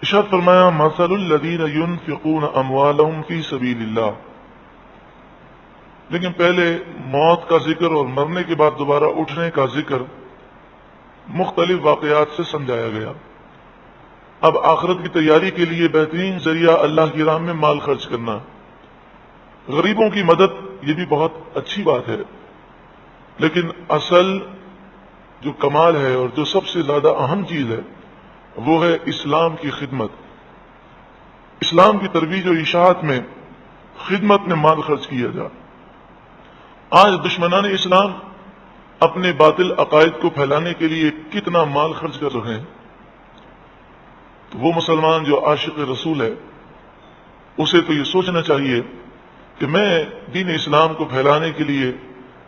ارشاد فرمایا مثل الذین ينفقون اموالهم فی سبیل اللہ. لیکن پہلے موت کا ذکر اور مرنے کے بعد دوبارہ اٹھنے کا ذکر مختلف واقعات سے سمجھایا گیا. اب آخرت کی تیاری کے لیے بہترین ذریعہ اللہ کی راہ میں مال خرچ کرنا. غریبوں کی مدد یہ بھی بہت اچھی بات ہے، لیکن اصل جو کمال ہے اور جو سب سے زیادہ اہم چیز ہے وہ ہے اسلام کی خدمت. اسلام کی ترویج و اشاعت میں خدمت میں مال خرچ کیا جائے. آج دشمنان اسلام اپنے باطل عقائد کو پھیلانے کے لیے کتنا مال خرچ کر رہے ہیں. تو وہ مسلمان جو عاشق رسول ہے اسے تو یہ سوچنا چاہیے کہ میں دین اسلام کو پھیلانے کے لیے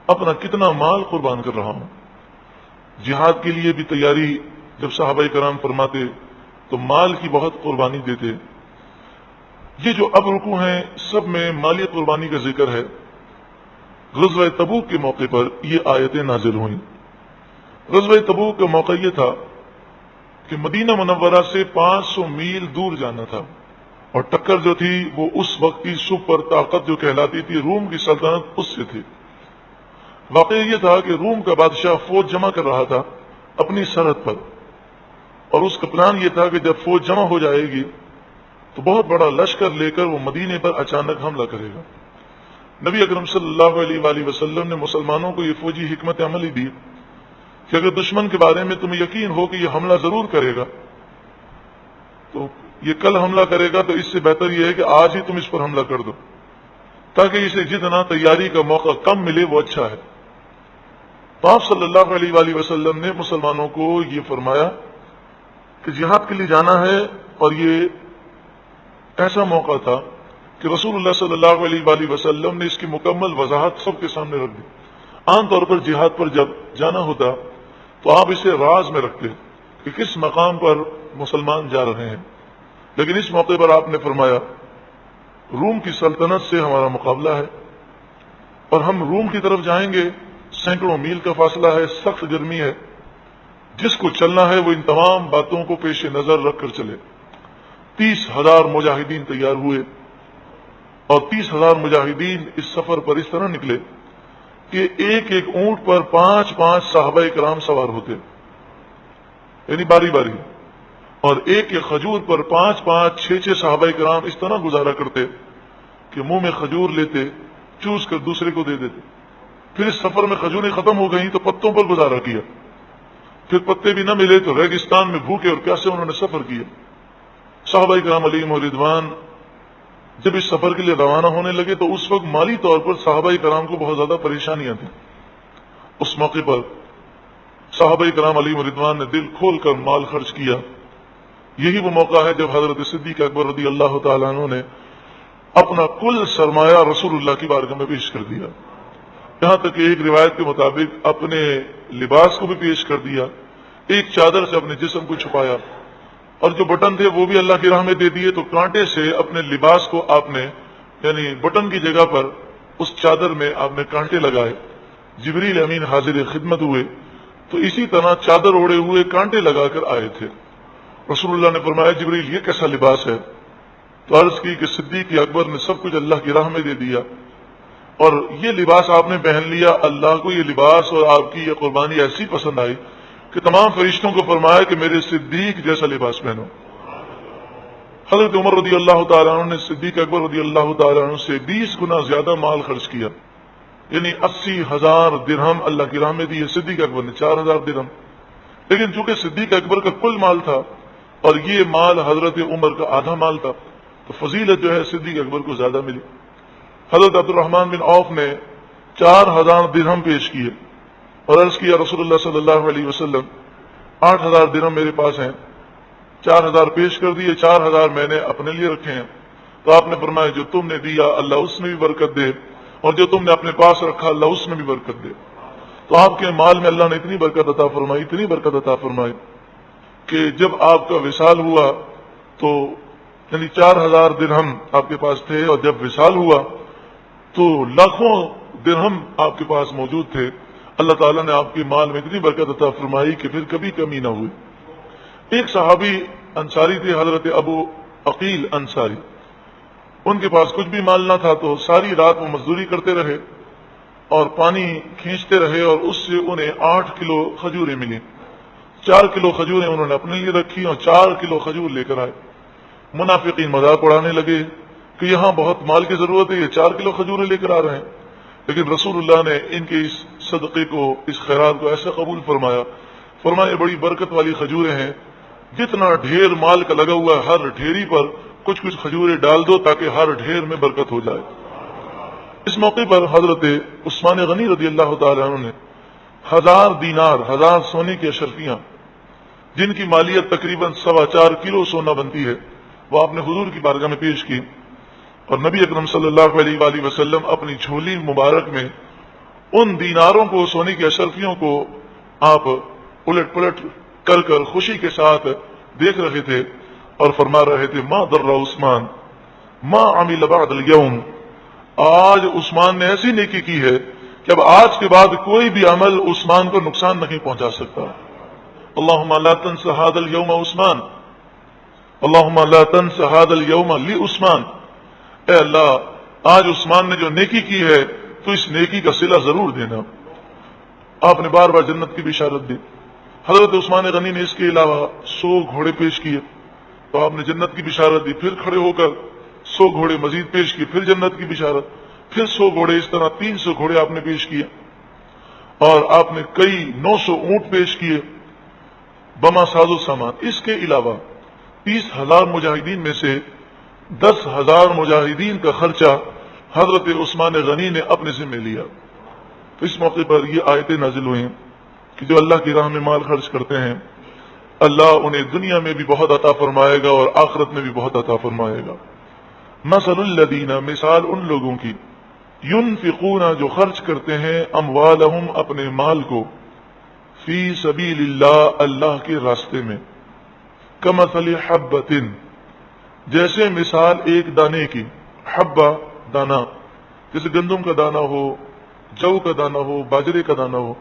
اپنا کتنا مال قربان کر رہا ہوں. جہاد کے لیے بھی تیاری جب صحابہ کرام فرماتے تو مال کی بہت قربانی دیتے. یہ جو اب رکوع ہیں سب میں مالی قربانی کا ذکر ہے. غزوہ تبوک کے موقع پر یہ آیتیں نازل ہوئیں. غزوہ تبوک کا موقع یہ تھا کہ مدینہ منورہ سے 500 میل دور جانا تھا، اور ٹکر جو تھی وہ اس وقت کی سپر طاقت جو کہلاتی تھی روم کی سلطنت اس سے تھی. واقعہ یہ تھا کہ روم کا بادشاہ فوج جمع کر رہا تھا اپنی سرحد پر، اور اس کا پلان یہ تھا کہ جب فوج جمع ہو جائے گی تو بہت بڑا لشکر لے کر وہ مدینے پر اچانک حملہ کرے گا. نبی اکرم صلی اللہ علیہ وآلہ وسلم نے مسلمانوں کو یہ فوجی حکمت عملی دی کہ اگر دشمن کے بارے میں تمہیں یقین ہو کہ یہ حملہ ضرور کرے گا تو یہ کل حملہ کرے گا، تو اس سے بہتر یہ ہے کہ آج ہی تم اس پر حملہ کر دو تاکہ اسے جتنا تیاری کا موقع کم ملے وہ اچھا ہے. تو آپ صلی اللہ علیہ وآلہ وسلم نے مسلمانوں کو یہ فرمایا کہ جہاد کے لیے جانا ہے، اور یہ ایسا موقع تھا کہ رسول اللہ صلی اللہ علیہ وآلہ وسلم نے اس کی مکمل وضاحت سب کے سامنے رکھ دی. عام طور پر جہاد پر جب جانا ہوتا تو آپ اسے راز میں رکھتے کہ کس مقام پر مسلمان جا رہے ہیں، لیکن اس موقع پر آپ نے فرمایا روم کی سلطنت سے ہمارا مقابلہ ہے اور ہم روم کی طرف جائیں گے. سینکڑوں میل کا فاصلہ ہے، سخت گرمی ہے، جس کو چلنا ہے وہ ان تمام باتوں کو پیش نظر رکھ کر چلے. 30,000 مجاہدین تیار ہوئے، اور 30,000 مجاہدین اس سفر پر اس طرح نکلے کہ ایک ایک اونٹ پر 5 صحابہ کرام سوار ہوتے، یعنی باری باری، اور ایک ایک کھجور پر 5 6 صحابہ کرام اس طرح گزارا کرتے کہ منہ میں کھجور لیتے، چوس کر دوسرے کو دے دیتے. پھر اس سفر میں کھجوریں ختم ہو گئیں تو پتوں پر گزارا کیا، پھر پتے بھی نہ ملے تو ریگستان میں بھوکے اور پیاسے انہوں نے سفر کیا. صحابہ کرام علیہم رضوان جب اس سفر کے لیے روانہ ہونے لگے تو اس وقت مالی طور پر صحابہ کرام کو بہت زیادہ پریشانیاں تھیں. اس موقع پر صحابہ کرام علیہم رضوان نے دل کھول کر مال خرچ کیا. یہی وہ موقع ہے جب حضرت صدیق اکبر رضی اللہ تعالیٰ عنہ نے اپنا کل سرمایہ رسول اللہ کی بارگاہ میں پیش کر دیا. یہاں تک کہ ایک روایت کے مطابق اپنے لباس کو بھی پیش کر دیا، ایک چادر سے اپنے جسم کو چھپایا، اور جو بٹن تھے وہ بھی اللہ کی راہ میں دے دیے. تو کانٹے سے اپنے لباس کو آپ نے، یعنی بٹن کی جگہ پر اس چادر میں آپ نے کانٹے لگائے. جبریل امین حاضر خدمت ہوئے تو اسی طرح چادر اوڑے ہوئے کانٹے لگا کر آئے تھے. رسول اللہ نے فرمایا جبریل یہ کیسا لباس ہے؟ تو عرض کی کہ صدیق اکبر نے سب کچھ اللہ کی راہ میں دے دیا، اور یہ لباس آپ نے پہن لیا. اللہ کو یہ لباس اور آپ کی یہ قربانی ایسی پسند آئی کہ تمام فرشتوں کو فرمایا کہ میرے صدیق جیسا لباس پہنو. حضرت عمر رضی اللہ تعالیٰ عنہ نے صدیق اکبر رضی اللہ تعالیٰ عنہ سے 20 گنا زیادہ مال خرچ کیا، یعنی 80,000 درہم اللہ کی راہ میں دیے. صدیق اکبر نے 4,000 درہم. لیکن چونکہ صدیق اکبر کا کل مال تھا اور یہ مال حضرت عمر کا آدھا مال تھا تو فضیلت جو ہے صدیق اکبر کو زیادہ ملی. حضرت عبد الرحمن بن عوف نے 4,000 درہم پیش کیے اور عرض کیا رسول اللہ صلی اللہ علیہ وسلم 8,000 درہم میرے پاس ہیں. 4,000 پیش کر دیے، 4,000 میں نے اپنے لیے رکھے ہیں. تو آپ نے فرمایا جو تم نے دیا اللہ اس میں بھی برکت دے، اور جو تم نے اپنے پاس رکھا اللہ اس میں بھی برکت دے. تو آپ کے مال میں اللہ نے اتنی برکت عطا فرمائی، اتنی برکت عطا فرمائی کہ جب آپ کا وصال ہوا تو یعنی 4,000 درہم آپ کے پاس تھے، اور جب وصال ہوا تو لاکھوں درہم آپ کے پاس موجود تھے. اللہ تعالیٰ نے آپ کے مال میں اتنی برکت عطا فرمائی کہ پھر کبھی کمی نہ ہوئی. ایک صحابی انصاری تھے، حضرت ابو عقیل انصاری، ان کے پاس کچھ بھی مال نہ تھا، تو ساری رات وہ مزدوری کرتے رہے اور پانی کھینچتے رہے، اور اس سے انہیں 8 کلو کھجوریں ملی۔ 4 کلو کھجوریں انہوں نے اپنے لیے رکھی اور 4 کلو کھجور لے کر آئے۔ منافقین مذاق اڑانے لگے کہ یہاں بہت مال کی ضرورت ہے، یہ 4 کلو کھجوریں لے کر آ رہے ہیں، لیکن رسول اللہ نے ان کے اس صدقے کو، اس خیرات کو ایسا قبول فرمایا، فرمایا بڑی برکت والی کھجوریں ہیں، جتنا ڈھیر مال کا لگا ہوا ہے ہر ڈھیری پر کچھ کچھ کھجوریں ڈال دو تاکہ ہر ڈھیر میں برکت ہو جائے۔ اس موقع پر حضرت عثمان غنی رضی اللہ تعالی عنہ نے 1000 دینار، 1000 سونے کی اشرفیاں، جن کی مالیت تقریباً 4.25 کلو سونا بنتی ہے، وہ آپ نے حضور کی بارگاہ میں پیش کی، اور نبی اکرم صلی اللہ علیہ وآلہ وسلم اپنی جھولی مبارک میں ان دیناروں کو، سونے کی اشرفیوں کو آپ الٹ پلٹ کر کر خوشی کے ساتھ دیکھ رہے تھے اور فرما رہے تھے ما ضر عثمان ما عمل بعد اليوم، آج عثمان نے ایسی نیکی کی ہے کہ اب آج کے بعد کوئی بھی عمل عثمان کو نقصان نہیں پہنچا سکتا۔ اللہم لا تنس هذا اليوم عثمان، اللہم لا تنس هذا اليوم لعثمان، اے اللہ آج عثمان نے جو نیکی کی ہے تو اس نیکی کا صلہ ضرور دینا۔ آپ نے بار بار جنت کی بشارت دی۔ حضرت عثمان غنی نے اس کے علاوہ 100 گھوڑے پیش کیے تو آپ نے جنت کی بشارت دی، پھر کھڑے ہو کر 100 گھوڑے مزید پیش کیے، پھر جنت کی بشارت، پھر 100 گھوڑے، اس طرح 300 گھوڑے آپ نے پیش کیے، اور آپ نے کئی 900 اونٹ پیش کیے بما ساز و سامان۔ اس کے علاوہ 30,000 مجاہدین میں سے 10,000 مجاہدین کا خرچہ حضرت عثمان غنی نے اپنے ذمہ لیا۔ تو اس موقع پر یہ آیتیں نازل ہوئیں کہ جو اللہ کی راہ میں مال خرچ کرتے ہیں اللہ انہیں دنیا میں بھی بہت عطا فرمائے گا اور آخرت میں بھی بہت عطا فرمائے گا۔ مثل الذین، مثال ان لوگوں کی، ينفقون، جو خرچ کرتے ہیں، اموالہم، اپنے مال کو، فی سبیل اللہ، اللہ کے راستے میں، کمثل حبۃ، جیسے مثال ایک دانے کی، حبہ دانا، جیسے گندم کا دانا ہو، جو کا دانا ہو، باجرے کا دانا ہو،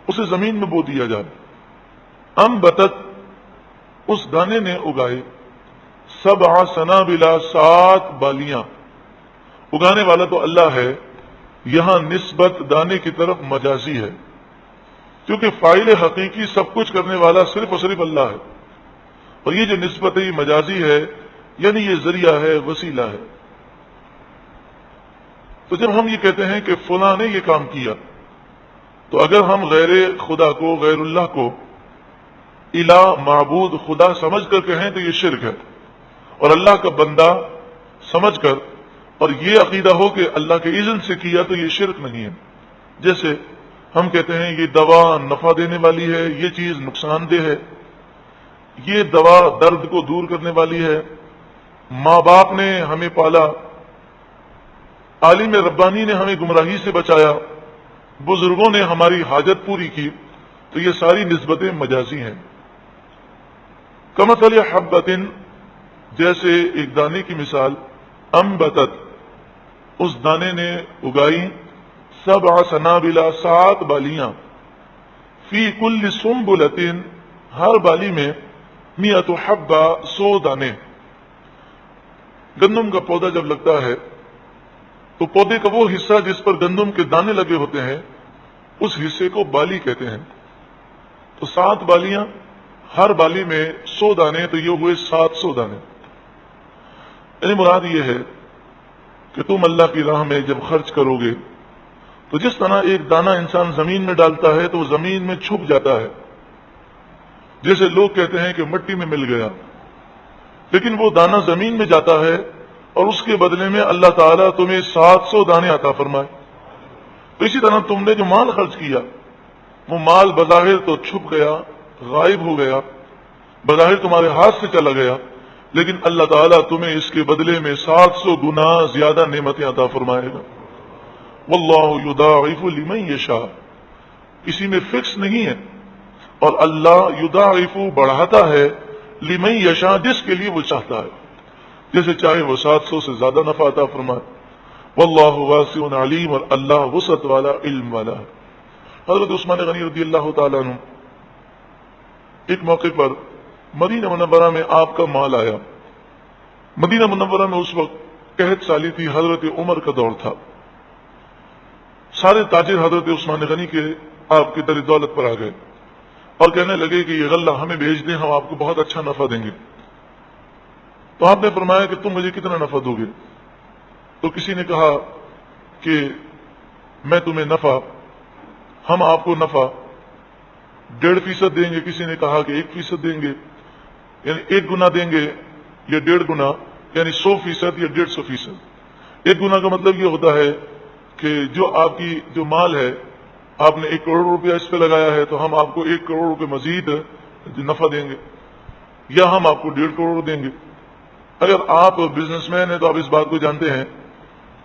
اسے زمین میں بو دیا جائے، انبتت، اس دانے نے اگائے، 7 سنابل، 7 بالیاں، اگانے والا تو اللہ ہے، یہاں نسبت دانے کی طرف مجازی ہے، کیونکہ فاعل حقیقی سب کچھ کرنے والا صرف اور صرف اللہ ہے، اور یہ جو نسبت ہے یہ مجازی ہے، یعنی یہ ذریعہ ہے، وسیلہ ہے۔ تو جب ہم یہ کہتے ہیں کہ فلاں نے یہ کام کیا، تو اگر ہم غیر خدا کو، غیر اللہ کو الہ، معبود، خدا سمجھ کر کہیں تو یہ شرک ہے، اور اللہ کا بندہ سمجھ کر اور یہ عقیدہ ہو کہ اللہ کے اذن سے کیا تو یہ شرک نہیں ہے۔ جیسے ہم کہتے ہیں یہ دوا نفع دینے والی ہے، یہ چیز نقصان دہ ہے، یہ دوا درد کو دور کرنے والی ہے، ماں باپ نے ہمیں پالا، عالم ربانی نے ہمیں گمراہی سے بچایا، بزرگوں نے ہماری حاجت پوری کی، تو یہ ساری نسبتیں مجازی ہیں۔ کمثل حبۃ، جیسے ایک دانے کی مثال، انبتت، اس دانے نے اگائی، 7 سنابل، 7 بالیاں، فی کل سنبلۃ، ہر بالی میں 100 حبہ، 100 دانے۔ گندم کا پودا جب لگتا ہے تو پودے کا وہ حصہ جس پر گندم کے دانے لگے ہوتے ہیں اس حصے کو بالی کہتے ہیں۔ تو 7 بالیاں، ہر بالی میں 100 دانے، تو یہ ہوئے 700 دانے۔ یعنی مراد یہ ہے کہ تم اللہ کی راہ میں جب خرچ کرو گے تو جس طرح ایک دانہ انسان زمین میں ڈالتا ہے تو وہ زمین میں چھپ جاتا ہے، جیسے لوگ کہتے ہیں کہ مٹی میں مل گیا، لیکن وہ دانہ زمین میں جاتا ہے اور اس کے بدلے میں اللہ تعالیٰ تمہیں 700 دانے عطا فرمائے۔ تو اسی طرح تم نے جو مال خرچ کیا وہ مال بظاہر تو چھپ گیا، غائب ہو گیا، بظاہر تمہارے ہاتھ سے چلا گیا، لیکن اللہ تعالیٰ تمہیں اس کے بدلے میں 700 گنا زیادہ نعمتیں عطا فرمائے گا۔ واللہ یضاعف لمن یشاء، کسی میں فکس نہیں ہے، اور اللہ یضاعف، بڑھاتا ہے، لمن یشاء، جس کے لیے وہ چاہتا ہے، جیسے چاہے وہ 700 سے زیادہ نفع عطا فرمائے۔ واللہ واسع علیم، اور اللہ وسعت والا، علم والا ہے۔ حضرت عثمان غنی رضی اللہ تعالیٰ عنہ ایک موقع پر مدینہ منورہ میں آپ کا مال آیا. مدینہ منورہ میں اس وقت قحط سالی تھی، حضرت عمر کا دور تھا. سارے تاجر حضرت عثمان غنی کے آپ کی در دولت پر آ گئے اور کہنے لگے کہ یہ غلہ ہمیں بھیج دیں، ہم آپ کو بہت اچھا نفع دیں گے. تو آپ نے فرمایا کہ تم مجھے کتنا نفع دو گے؟ تو کسی نے کہا کہ میں تمہیں نفع، ہم آپ کو نفع 1.5% دیں گے. کسی نے کہا کہ 1% دیں گے، یعنی 1 گنا دیں گے یا 1.5 گنا، یعنی 100% یا 150%. 1 گنا کا مطلب یہ ہوتا ہے کہ جو آپ کی جو مال ہے، آپ نے 1 کروڑ روپیہ اس پہ لگایا ہے تو ہم آپ کو 1 کروڑ روپے مزید نفع دیں گے، یا ہم آپ کو 1.5 کروڑ دیں گے. اگر آپ بزنس مین ہیں تو آپ اس بات کو جانتے ہیں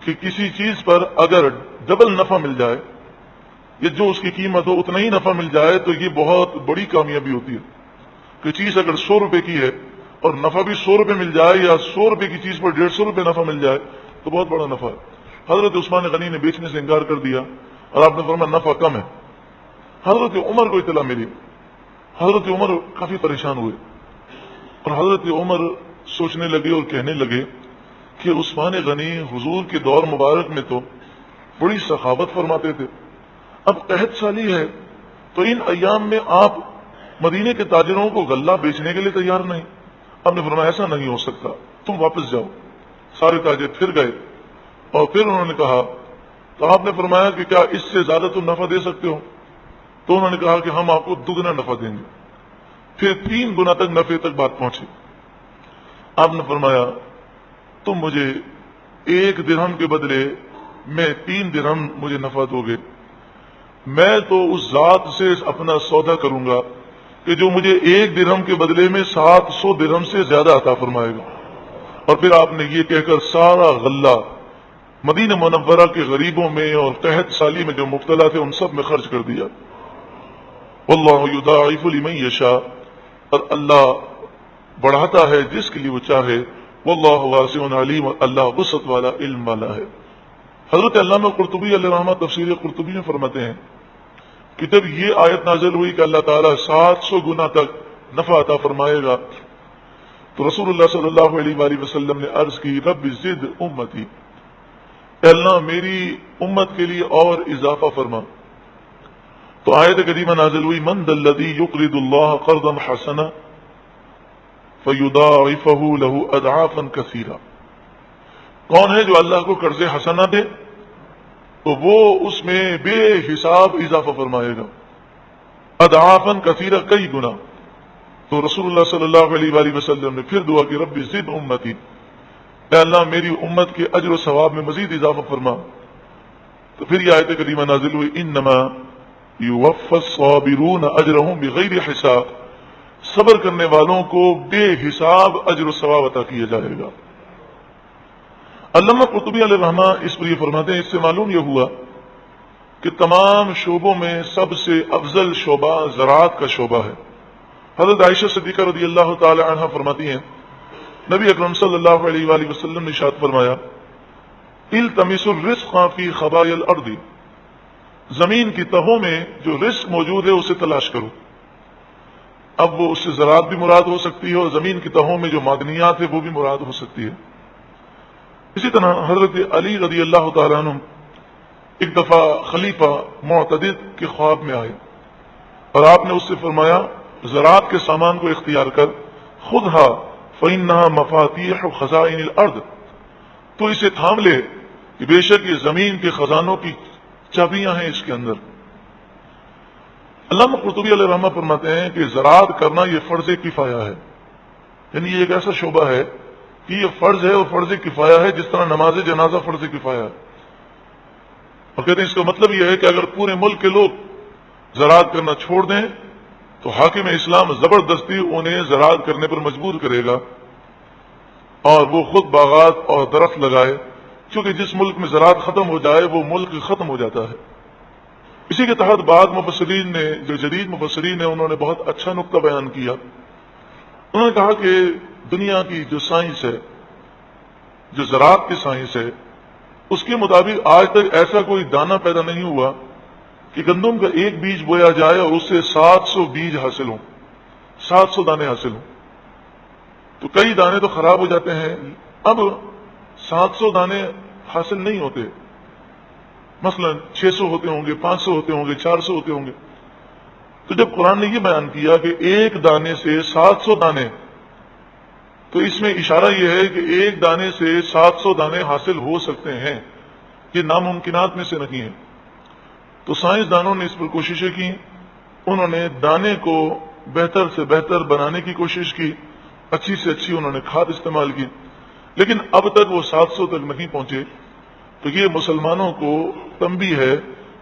کہ کسی چیز پر اگر ڈبل نفع مل جائے، یا جو اس کی قیمت ہو اتنا ہی نفع مل جائے، تو یہ بہت بڑی کامیابی ہوتی ہے. کہ چیز اگر 100 روپے کی ہے اور نفع بھی 100 روپے مل جائے، یا 100 روپے کی چیز پر 150 روپے نفع مل جائے، تو بہت بڑا نفع ہے. حضرت عثمان غنی نے بیچنے سے انکار کر دیا اور آپ نے فرمایا نفع کم ہے. حضرت عمر کو اطلاع ملی. حضرت عمر کافی پریشان ہوئے اور حضرت عمر سوچنے لگے اور کہنے لگے کہ عثمان غنی حضور کے دور مبارک میں تو بڑی سخاوت فرماتے تھے، اب قحط سالی ہے تو ان ایام میں آپ مدینے کے تاجروں کو غلہ بیچنے کے لیے تیار نہیں. آپ نے فرمایا ایسا نہیں ہو سکتا، تم واپس جاؤ. سارے تاجر پھر گئے اور پھر انہوں نے کہا، تو آپ نے فرمایا کہ کیا اس سے زیادہ تم نفع دے سکتے ہو؟ تو انہوں نے کہا کہ ہم آپ کو 2 گنا نفع دیں گے. پھر 3 گنا تک نفع تک بات پہنچی. آپ نے فرمایا تم مجھے 1 درہم کے بدلے میں 3 درہم مجھے نفع دو گے، میں تو اس ذات سے اپنا سودا کروں گا کہ جو مجھے 1 درہم کے بدلے میں 700 درہم سے زیادہ عطا فرمائے گا. اور پھر آپ نے یہ کہہ کر سارا غلہ مدینہ منورہ کے غریبوں میں اور قحط سالی میں جو مبتلا تھے ان سب میں خرچ کر دیا. واللہ یضاعف لمن یشاء، اور اللہ بڑھاتا ہے جس کے لیے وہ چاہے. واللہ واسع علیم، اور اللہ وسعت والا، علم والا ہے. حضرت علامہ قرطبی علیہ رحمہ تفسیر قرطبی میں فرماتے ہیں کہ جب یہ آیت نازل ہوئی کہ اللہ تعالیٰ 700 گنا تک نفع عطا فرمائے گا، تو رسول اللہ صلی اللہ علیہ وآلہ وسلم نے عرض کی رب زد امتی، اے اللہ میری امت کے لیے اور اضافہ فرما. تو آیت کریمہ نازل ہوئی من ذا الذی یقرض اللہ قرضا حسنا فیضاعفہ لہ اضعافا کثیرا، کون ہے جو اللہ کو قرض حسنہ دے تو وہ اس میں بے حساب اضافہ فرمائے گا. اضعافا کثیرا، کئی گنا. تو رسول اللہ صلی اللہ علیہ وآلہ وسلم نے پھر دعا کی رب زد امتی، اے اللہ میری امت کے اجر و ثواب میں مزید اضافہ فرما. تو پھر یہ آیت کریمہ نازل ہوئی انما یوفی الصابرون اجرہم بغیر حساب، صبر کرنے والوں کو بے حساب اجر و ثواب عطا کیا جائے گا. علامہ قرطبی علیہ رحمہ اس پر یہ فرماتے ہیں اس سے معلوم یہ ہوا کہ تمام شعبوں میں سب سے افضل شعبہ زراعت کا شعبہ ہے. حضرت عائشہ صدیقہ رضی اللہ تعالی عنہ فرماتی ہیں نبی اکرم صلی اللہ علیہ وآلہ وسلم نے ارشاد فرمایا التمسوا الرزق فی خبایا الارض، زمین کی تہوں میں جو رزق موجود ہے اسے تلاش کرو. اب وہ اس سے زراعت بھی مراد ہو سکتی ہے اور زمین کی تہوں میں جو معدنیات ہے وہ بھی مراد ہو سکتی ہے. اسی طرح حضرت علی رضی اللہ تعالیٰ عنہ ایک دفعہ خلیفہ معتدد کے خواب میں آئے اور آپ نے اس سے فرمایا زراعت کے سامان کو اختیار کر، خودھا فإنہا مفاتیح خزائن الارض، تو اسے تھام لے کہ بے شک یہ زمین کے خزانوں کی چابیاں ہیں اس کے اندر. علامہ قرطبی علیہ رحمہ فرماتے ہیں کہ زراعت کرنا یہ فرض کفایہ ہے، یعنی یہ ایک ایسا شعبہ ہے کہ یہ فرض ہے اور فرض کفایہ ہے جس طرح نماز جنازہ فرض کفایہ ہے. اور کہتے ہیں اس کا مطلب یہ ہے کہ اگر پورے ملک کے لوگ زراعت کرنا چھوڑ دیں تو حاکم اسلام زبردستی انہیں زراعت کرنے پر مجبور کرے گا اور وہ خود باغات اور درخت لگائے، کیونکہ جس ملک میں زراعت ختم ہو جائے وہ ملک ختم ہو جاتا ہے. اسی کے تحت بعض مفسرین نے، جو جدید مفسرین ہیں، انہوں نے بہت اچھا نقطہ بیان کیا. انہوں نے کہا کہ دنیا کی جو سائنس ہے، جو زراعت کی سائنس ہے، اس کے مطابق آج تک ایسا کوئی دانہ پیدا نہیں ہوا کہ گندم کا ایک بیج بویا جائے اور اس سے 700 بیج حاصل ہوں، 700 دانے حاصل ہوں. تو کئی دانے تو خراب ہو جاتے ہیں. اب 700 دانے حاصل نہیں ہوتے، مثلا 600 ہوتے ہوں گے، 500 ہوتے ہوں گے، 400 ہوتے ہوں گے. تو جب قرآن نے یہ بیان کیا کہ ایک دانے سے 700 دانے، تو اس میں اشارہ یہ ہے کہ ایک دانے سے 700 دانے حاصل ہو سکتے ہیں، یہ ناممکنات میں سے نہیں ہے. تو سائنسدانوں نے اس پر کوششیں کی، انہوں نے دانے کو بہتر سے بہتر بنانے کی کوشش کی، اچھی سے اچھی انہوں نے کھاد استعمال کی، لیکن اب تک وہ 700 تک نہیں پہنچے. تو یہ مسلمانوں کو تنبیہ ہے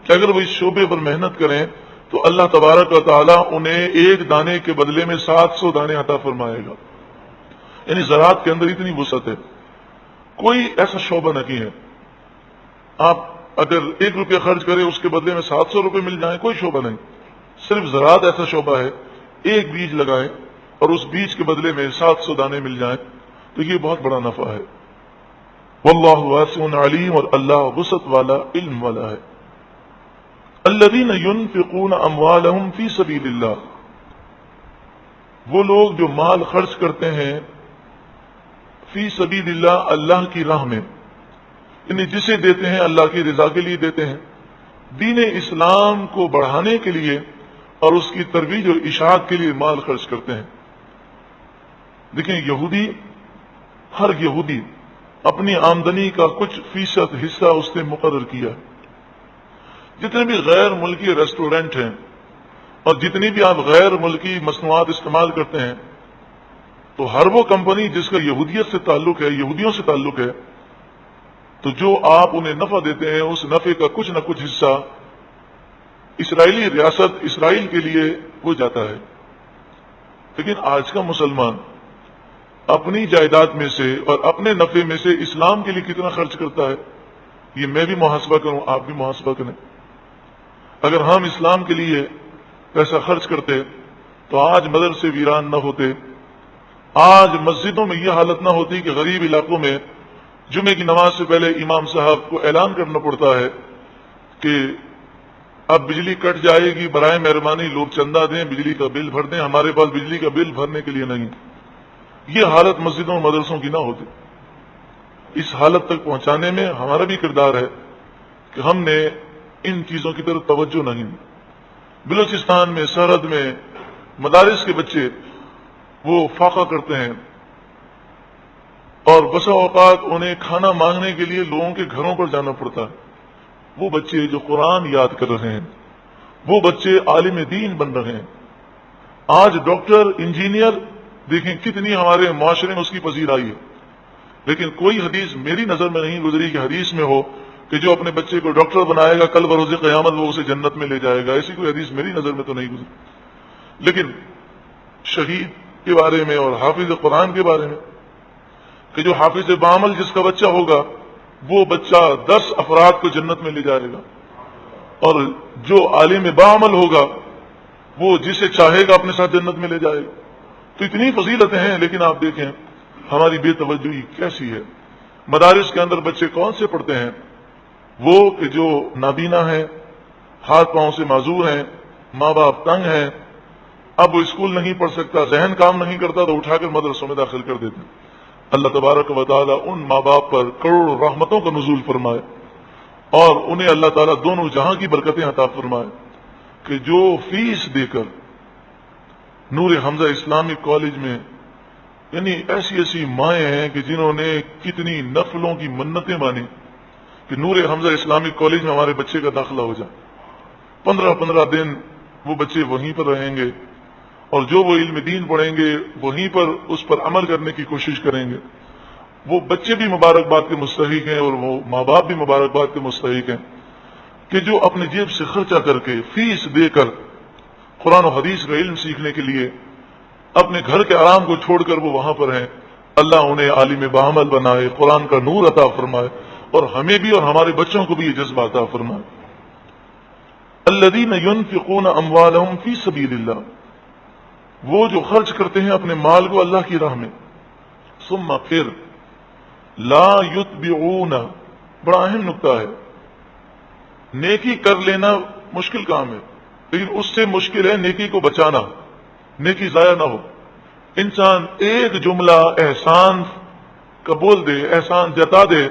کہ اگر وہ اس شعبے پر محنت کریں تو اللہ تبارک و تعالیٰ انہیں ایک دانے کے بدلے میں 700 دانے عطا فرمائے گا. یعنی زراعت کے اندر اتنی وسعت ہے، کوئی ایسا شعبہ نہیں ہے آپ اگر 1 روپیہ خرچ کریں اس کے بدلے میں 700 روپے مل جائیں، کوئی شعبہ نہیں. صرف زراعت ایسا شعبہ ہے، ایک بیج لگائیں اور اس بیج کے بدلے میں 700 دانے مل جائیں تو یہ بہت بڑا نفع ہے. واللہ واسع علیم، اور اللہ وسعت والا، علم والا ہے. الذین ينفقون اموالهم فی سبیل اللہ، وہ لوگ جو مال خرچ کرتے ہیں فی سبیل اللہ، اللہ کی راہ میں، یعنی جسے دیتے ہیں اللہ کی رضا کے لیے دیتے ہیں، دین اسلام کو بڑھانے کے لیے اور اس کی ترویج اور اشاعت کے لیے مال خرچ کرتے ہیں. دیکھیں یہودی، ہر یہودی اپنی آمدنی کا کچھ فیصد حصہ اس نے مقرر کیا. جتنے بھی غیر ملکی ریسٹورینٹ ہیں اور جتنی بھی آپ غیر ملکی مصنوعات استعمال کرتے ہیں، تو ہر وہ کمپنی جس کا یہودیت سے تعلق ہے، یہودیوں سے تعلق ہے، تو جو آپ انہیں نفع دیتے ہیں اس نفع کا کچھ نہ کچھ حصہ اسرائیلی ریاست اسرائیل کے لیے ہو جاتا ہے. لیکن آج کا مسلمان اپنی جائیداد میں سے اور اپنے نفع میں سے اسلام کے لیے کتنا خرچ کرتا ہے، یہ میں بھی محاسبہ کروں، آپ بھی محاسبہ کریں. اگر ہم اسلام کے لیے پیسہ خرچ کرتے تو آج مدرسے ویران نہ ہوتے، آج مسجدوں میں یہ حالت نہ ہوتی کہ غریب علاقوں میں جمعے کی نماز سے پہلے امام صاحب کو اعلان کرنا پڑتا ہے کہ اب بجلی کٹ جائے گی، برائے مہربانی لوگ چندہ دیں، بجلی کا بل بھر دیں، ہمارے پاس بجلی کا بل بھرنے کے لیے نہیں. یہ حالت مسجدوں اور مدرسوں کی نہ ہوتی. اس حالت تک پہنچانے میں ہمارا بھی کردار ہے کہ ہم نے ان چیزوں کی طرف توجہ نہیں دی. بلوچستان میں سرحد میں مدارس کے بچے وہ فاقہ کرتے ہیں اور بسا اوقات انہیں کھانا مانگنے کے لیے لوگوں کے گھروں پر جانا پڑتا ہے. وہ بچے جو قرآن یاد کر رہے ہیں، وہ بچے عالم دین بن رہے ہیں. آج ڈاکٹر، انجینئر، دیکھیں کتنی ہمارے معاشرے میں اس کی پذیر آئی ہے. لیکن کوئی حدیث میری نظر میں نہیں گزری کہ حدیث میں ہو کہ جو اپنے بچے کو ڈاکٹر بنائے گا کل بروز قیامت وہ اسے جنت میں لے جائے گا. ایسی کوئی حدیث میری نظر میں تو نہیں گزری. لیکن شہید کے بارے میں اور حافظ قرآن کے بارے میں کہ جو حافظ بعمل جس کا بچہ ہوگا وہ بچہ 10 افراد کو جنت میں لے جائے گا، اور جو عالم بعمل ہوگا وہ جسے چاہے گا اپنے ساتھ جنت میں لے جائے گا. تو اتنی فضیلتیں ہیں، لیکن آپ دیکھیں ہماری بے توجہی کیسی ہے. مدارس کے اندر بچے کون سے پڑھتے ہیں؟ وہ کہ جو نابینا ہیں، ہاتھ پاؤں سے معذور ہیں، ماں باپ تنگ ہیں، اب وہ اسکول نہیں پڑھ سکتا، ذہن کام نہیں کرتا تو اٹھا کر مدرسوں میں داخل کر دیتے ہیں. اللہ تبارک و تعالیٰ ان ماں باپ پر کروڑوں رحمتوں کا نزول فرمائے اور انہیں اللہ تعالیٰ دونوں جہاں کی برکتیں عطا فرمائے کہ جو فیس دے کر نور حمزہ اسلامک کالج میں، یعنی ایسی ایسی مائیں ہیں کہ جنہوں نے کتنی نفلوں کی منتیں مانی کہ نور حمزہ اسلامک کالج میں ہمارے بچے کا داخلہ ہو جائے. 15 دن وہ بچے وہیں پر رہیں گے اور جو وہ علم دین پڑھیں گے وہیں پر اس پر عمل کرنے کی کوشش کریں گے. وہ بچے بھی مبارکباد کے مستحق ہیں اور وہ ماں باپ بھی مبارکباد کے مستحق ہیں کہ جو اپنی جیب سے خرچہ کر کے فیس دے کر قرآن و حدیث کا علم سیکھنے کے لیے اپنے گھر کے آرام کو چھوڑ کر وہ وہاں پر ہیں. اللہ انہیں عالم بعمل بنائے، قرآن کا نور عطا فرمائے اور ہمیں بھی اور ہمارے بچوں کو بھی یہ جذبہ عطا فرمائے. الذین ينفقون اموالهم فی سبیل اللہ، وہ جو خرچ کرتے ہیں اپنے مال کو اللہ کی راہ میں. ثم پھر لا یتبعون، بڑا اہم نقطہ ہے. نیکی کر لینا مشکل کام ہے، لیکن اس سے مشکل ہے نیکی کو بچانا، نیکی ضائع نہ ہو. انسان ایک جملہ احسان کا بول دے، احسان جتا دے،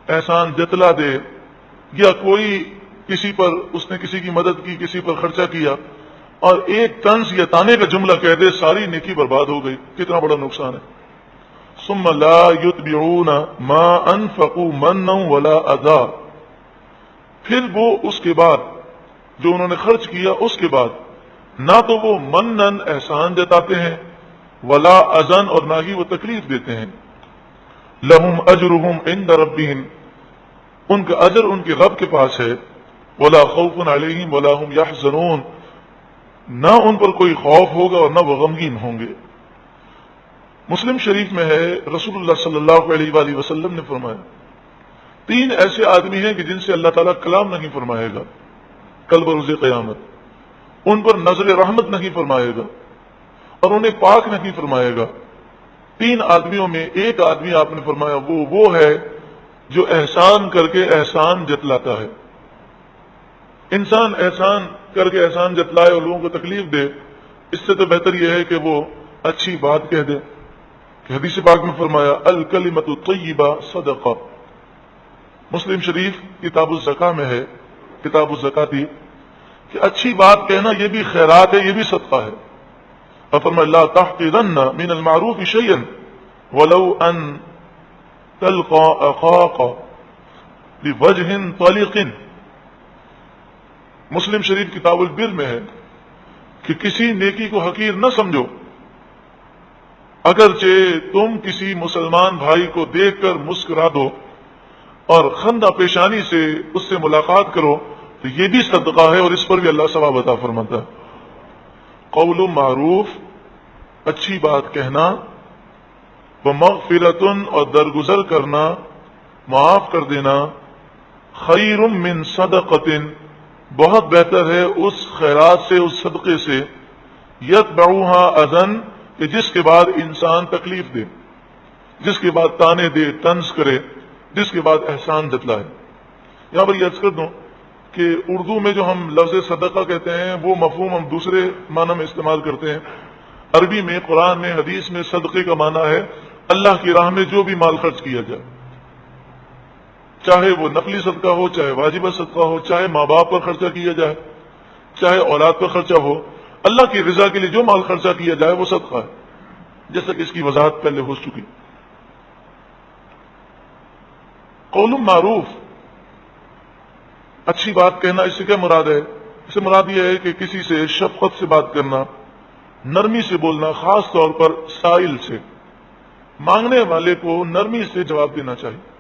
احسان جتلا دے، یا کوئی کسی پر اس نے کسی کی مدد کی، کسی پر خرچہ کیا، اور ایک طنز یا تانے کا جملہ کہہ دے، ساری نیکی برباد ہو گئی. کتنا بڑا نقصان ہے. ثم لا يتبعون ما انفقوا منا ولا اذى، پھر وہ اس کے بعد جو انہوں نے خرچ کیا اس کے بعد نہ تو وہ منن احسان جتاتے ہیں، ولا اذن اور نہ ہی وہ تکلیف دیتے ہیں. لہم اجرہم عند ربہم، ان کا اجر ان کے رب کے پاس ہے. ولا خوف علیہم ولا هم یحزنون، نہ ان پر کوئی خوف ہوگا اور نہ وہ غمگین ہوں گے. مسلم شریف میں ہے رسول اللہ صلی اللہ علیہ وآلہ وسلم نے فرمایا 3 ایسے آدمی ہیں کہ جن سے اللہ تعالیٰ کلام نہیں فرمائے گا کل بروز قیامت، ان پر نظر رحمت نہیں فرمائے گا اور انہیں پاک نہیں فرمائے گا. 3 آدمیوں میں ایک آدمی آپ نے فرمایا وہ ہے جو احسان کر کے احسان جتلاتا ہے. انسان احسان کر کے احسان جتلائے اور لوگوں کو تکلیف دے، اس سے تو بہتر یہ ہے کہ وہ اچھی بات کہہ دے. کہ حدیث پاک میں فرمایا الکلمۃ الطیبہ صدقہ. مسلم شریف کتاب الزکاہ میں ہے، کتاب الزکاتی، کہ اچھی بات کہنا یہ بھی خیرات ہے، یہ بھی صدقہ ہے. اور فرمایا لا تحقرن من المعروف شیئا ولو ان تلقى اخاك بوجه طلق. مسلم شریف کتاب البر میں ہے کہ کسی نیکی کو حقیر نہ سمجھو، اگرچہ تم کسی مسلمان بھائی کو دیکھ کر مسکرا دو اور خندہ پیشانی سے اس سے ملاقات کرو تو یہ بھی صدقہ ہے اور اس پر بھی اللہ ثواب عطا فرماتا ہے. قول معروف، اچھی بات کہنا، ومغفرۃ اور درگزر کرنا، معاف کر دینا، خیر من صدقۃ بہت بہتر ہے اس خیرات سے، اس صدقے سے، یتبعها اذن کہ جس کے بعد انسان تکلیف دے، جس کے بعد تانے دے، طنز کرے، جس کے بعد احسان جتلائے. یہاں پر یہ عرض کر دوں کہ اردو میں جو ہم لفظ صدقہ کہتے ہیں وہ مفہوم ہم دوسرے معنی میں استعمال کرتے ہیں. عربی میں، قرآن میں، حدیث میں صدقے کا معنی ہے اللہ کی راہ میں جو بھی مال خرچ کیا جائے، چاہے وہ نفلی صدقہ ہو، چاہے واجبہ صدقہ ہو، چاہے ماں باپ پر خرچہ کیا جائے، چاہے اولاد پر خرچہ ہو، اللہ کی رضا کے لیے جو مال خرچہ کیا جائے وہ صدقہ ہے، جیسا کہ اس کی وضاحت پہلے ہو چکی. قول معروف، اچھی بات کہنا، اس سے کیا مراد ہے؟ اس سے مراد یہ ہے کہ کسی سے شفقت سے بات کرنا، نرمی سے بولنا، خاص طور پر سائل سے، مانگنے والے کو نرمی سے جواب دینا چاہیے،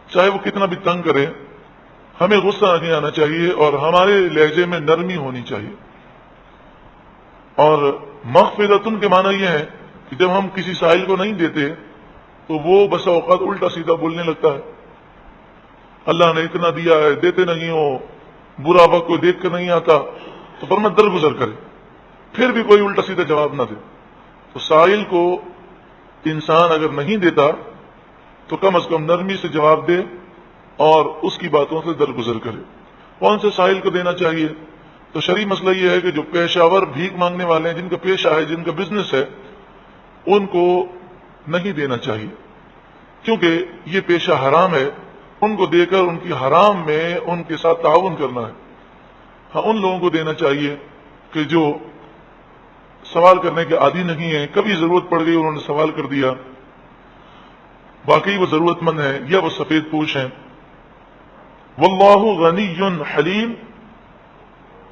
چاہے وہ کتنا بھی تنگ کرے. ہمیں غصہ نہیں آنا چاہیے اور ہمارے لہجے میں نرمی ہونی چاہیے. اور مغفرتن کے معنی یہ ہے کہ جب ہم کسی سائل کو نہیں دیتے تو وہ بسا اوقات الٹا سیدھا بولنے لگتا ہے، اللہ نے اتنا دیا ہے، دیتے نہیں ہو، برا وقت کو دیکھ کر نہیں آتا، تو فرمایا درگزر کرے، پھر بھی کوئی الٹا سیدھا جواب نہ دے. تو سائل کو انسان اگر نہیں دیتا تو کم از کم نرمی سے جواب دے اور اس کی باتوں سے درگزر کرے. کون سے سائل کو دینا چاہیے؟ تو شرعی مسئلہ یہ ہے کہ جو پیشہ ور بھیک مانگنے والے ہیں، جن کا پیشہ ہے، جن کا بزنس ہے، ان کو نہیں دینا چاہیے، کیونکہ یہ پیشہ حرام ہے. ان کو دے کر ان کی حرام میں ان کے ساتھ تعاون کرنا ہے. ہاں، ان لوگوں کو دینا چاہیے کہ جو سوال کرنے کے عادی نہیں ہیں، کبھی ضرورت پڑ گئی انہوں نے سوال کر دیا، واقعی وہ ضرورت مند ہیں یا وہ سفید پوش ہیں. واللہ غنی حلیم،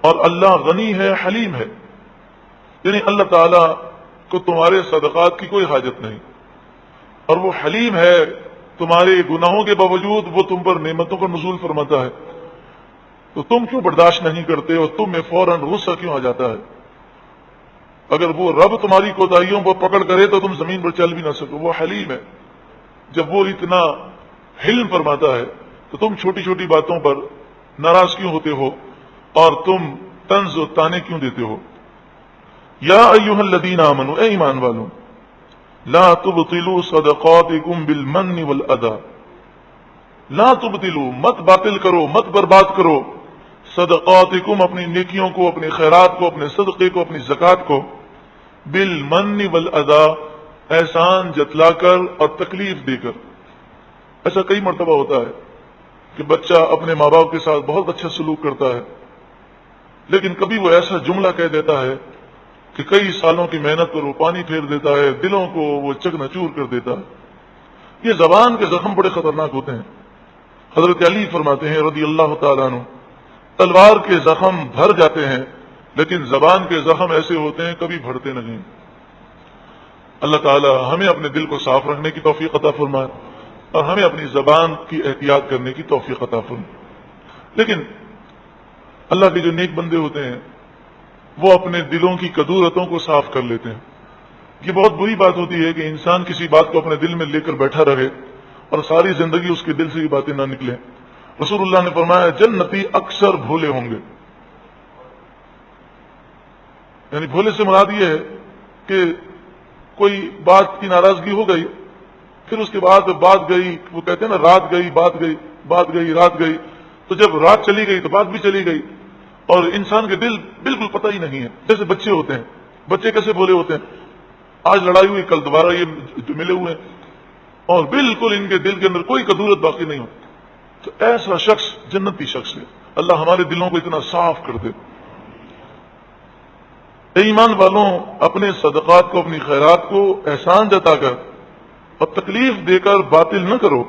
اور اللہ غنی ہے، حلیم ہے، یعنی اللہ تعالیٰ کو تمہارے صدقات کی کوئی حاجت نہیں، اور وہ حلیم ہے، تمہارے گناہوں کے باوجود وہ تم پر نعمتوں کا نزول فرماتا ہے. تو تم کیوں برداشت نہیں کرتے اور تم میں فوراً غصہ کیوں آ جاتا ہے؟ اگر وہ رب تمہاری کوتاہیوں پر پکڑ کرے تو تم زمین پر چل بھی نہ سکو. وہ حلیم ہے، جب وہ اتنا حلم فرماتا ہے تو تم چھوٹی چھوٹی باتوں پر ناراض کیوں ہوتے ہو اور تم طنز و تانے کیوں دیتے ہو؟ یا ایھا الذین آمنوا، اے ایمان والوں، لا تبطلوا صدقاتکم بالمن والاذى، لا تبطلوا، مت باطل کرو، مت برباد کرو، صدقاتکم، اپنی نیکیوں کو، اپنے خیرات کو، اپنے صدقے کو، اپنی زکوٰۃ کو، بالمن والاذا، احسان جتلا کر اور تکلیف دے کر۔ ایسا کئی مرتبہ ہوتا ہے کہ بچہ اپنے ماں باپ کے ساتھ بہت اچھا سلوک کرتا ہے، لیکن کبھی وہ ایسا جملہ کہہ دیتا ہے کہ کئی سالوں کی محنت پر وہ پانی پھیر دیتا ہے، دلوں کو وہ چکنا-چور کر دیتا ہے۔ یہ زبان کے زخم بڑے خطرناک ہوتے ہیں۔ حضرت علی فرماتے ہیں رضی اللہ تعالیٰ عنہ، تلوار کے زخم بھر جاتے ہیں لیکن زبان کے زخم ایسے ہوتے ہیں کبھی بھرتے نہیں۔ اللہ تعالی ہمیں اپنے دل کو صاف رکھنے کی توفیق عطا فرمائے اور ہمیں اپنی زبان کی احتیاط کرنے کی توفیق عطا فرمائے۔ لیکن اللہ کے جو نیک بندے ہوتے ہیں وہ اپنے دلوں کی کدورتوں کو صاف کر لیتے ہیں۔ یہ بہت بری بات ہوتی ہے کہ انسان کسی بات کو اپنے دل میں لے کر بیٹھا رہے اور ساری زندگی اس کے دل سے یہ باتیں نہ نکلیں۔ رسول اللہ نے فرمایا جنتی اکثر بھولے ہوں گے، یعنی بھولے سے مراد یہ ہے کہ کوئی بات کی ناراضگی ہو گئی، پھر اس کے بعد بات گئی، وہ کہتے ہیں نا رات گئی بات گئی، بات گئی رات گئی، تو جب رات چلی گئی تو بات بھی چلی گئی اور انسان کے دل بالکل پتہ ہی نہیں ہے۔ جیسے بچے ہوتے ہیں، بچے کیسے بھولے ہوتے ہیں، آج لڑائی ہوئی کل دوبارہ یہ ملے ہوئے ہیں اور بالکل ان کے دل کے اندر کوئی کدورت باقی نہیں ہوتی۔ تو ایسا شخص جنتی شخص ہے، اللہ ہمارے دلوں کو اتنا صاف کر دے۔ اے ایمان والوں، اپنے صدقات کو، اپنی خیرات کو احسان جتا کر اور تکلیف دے کر باطل نہ کرو،